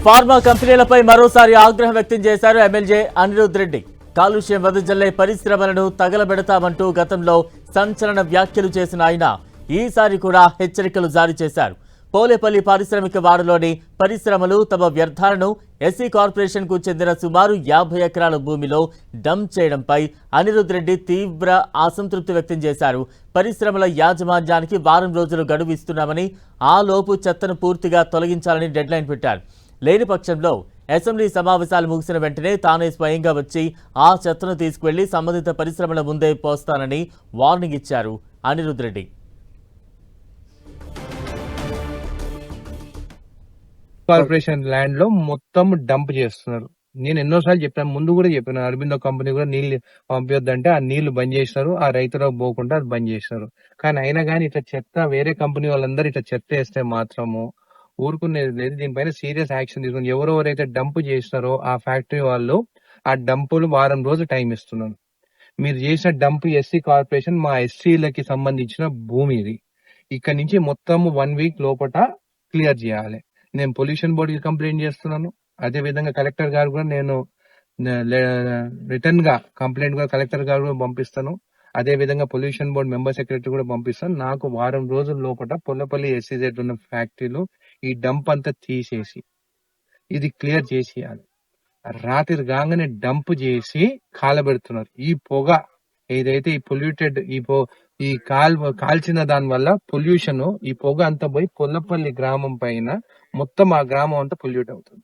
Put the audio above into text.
Pharma కంపెనీలపై మరోసారి ఆగ్రహం వ్యక్తం చేశారు ఎమ్మెల్యే అనిరుద్ రెడ్డి. కాలుష్యం వెదజల్లే పరిశ్రమలను తగలబెడతామంటూ గతంలో సంచలన వ్యాఖ్యలు చేసిన ఆయన ఈసారి కూడా హెచ్చరికలు జారీ చేశారు. పోలేపల్లి పారిశ్రామిక వాడలోని పరిశ్రమలు తమ వ్యర్థాలను ఎస్సీ కార్పొరేషన్ కు చెందిన సుమారు 50 ఎకరాల భూమిలో డంప్ చేయడంపై అనిరుద్ రెడ్డి తీవ్ర అసంతృప్తి వ్యక్తం చేశారు. పరిశ్రమల యాజమాన్యానికి వారం రోజులు గడువు ఇస్తున్నామని, ఆ లోపు చెత్తను పూర్తిగా తొలగించాలని డెడ్లైన్ పెట్టారు. లేని పక్షంలో అసెంబ్లీ సమావేశాలు ముగిసిన వెంటనే తానే స్వయంగా వచ్చి ఆ చెత్తను తీసుకువెళ్లి సంబంధిత పరిశ్రమల ముందే పోస్తానని వార్నింగ్ ఇచ్చారు అనిరుద్ రెడ్డి. కార్పొరేషన్ ల్యాండ్ లో మొత్తం డంప్ చేస్తున్నారు. నేను ఎన్నోసార్లు చెప్పాను, ముందు కూడా చెప్పాను, అరబిందో కంపెనీ కూడా నీళ్లు పంపించొద్దంటే ఆ నీళ్లు బంద్ చేసినారు, ఆ రైతులకు పోకుండా అది బంద్ చేసినారు. కానీ అయినా కానీ ఇట్లా చెత్త వేరే కంపెనీ వాళ్ళందరూ ఇట్లా చెత్త వేస్తే మాత్రము ఊరుకునేది లేదు. దీనిపైన సీరియస్ యాక్షన్ తీసుకుని ఎవరెవరైతే డంప్ చేసినారో ఆ ఫ్యాక్టరీ వాళ్ళు ఆ డంపులు వారం రోజులు టైం ఇస్తున్నారు. మీరు చేసిన డంప్ ఎస్సీ కార్పొరేషన్ మా ఎస్సీలకి సంబంధించిన భూమి ఇది. ఇక్కడ నుంచి మొత్తం 1 వీక్ లోపల క్లియర్ చేయాలి. నేను పొల్యూషన్ బోర్డుకి కంప్లైంట్ చేస్తున్నాను. అదే విధంగా కలెక్టర్ గారు కూడా నేను రిటర్న్ గా కంప్లైంట్ కూడా కలెక్టర్ గారు కూడా పంపిస్తాను. అదే విధంగా పొల్యూషన్ బోర్డు మెంబర్ సెక్రటరీ కూడా పంపిస్తాను. నాకు వారం రోజుల లోపల పొల్లపల్లి ఎస్సీజెడ్ ఉన్న ఫ్యాక్టరీలో ఈ డంప్ అంతా తీసేసి ఇది క్లియర్ చేసేయాలి. రాత్రి కాగానే డంప్ చేసి కాలబెడుతున్నారు. ఈ పొగ ఏదైతే ఈ పొల్యూటెడ్ ఈ కాల్చిన దాని వల్ల పొల్యూషన్, ఈ పొగ అంతా పోయి పొల్లపల్లి గ్రామం పైన మొత్తం ఆ గ్రామం అంతా పొల్యూట్ అవుతుంది.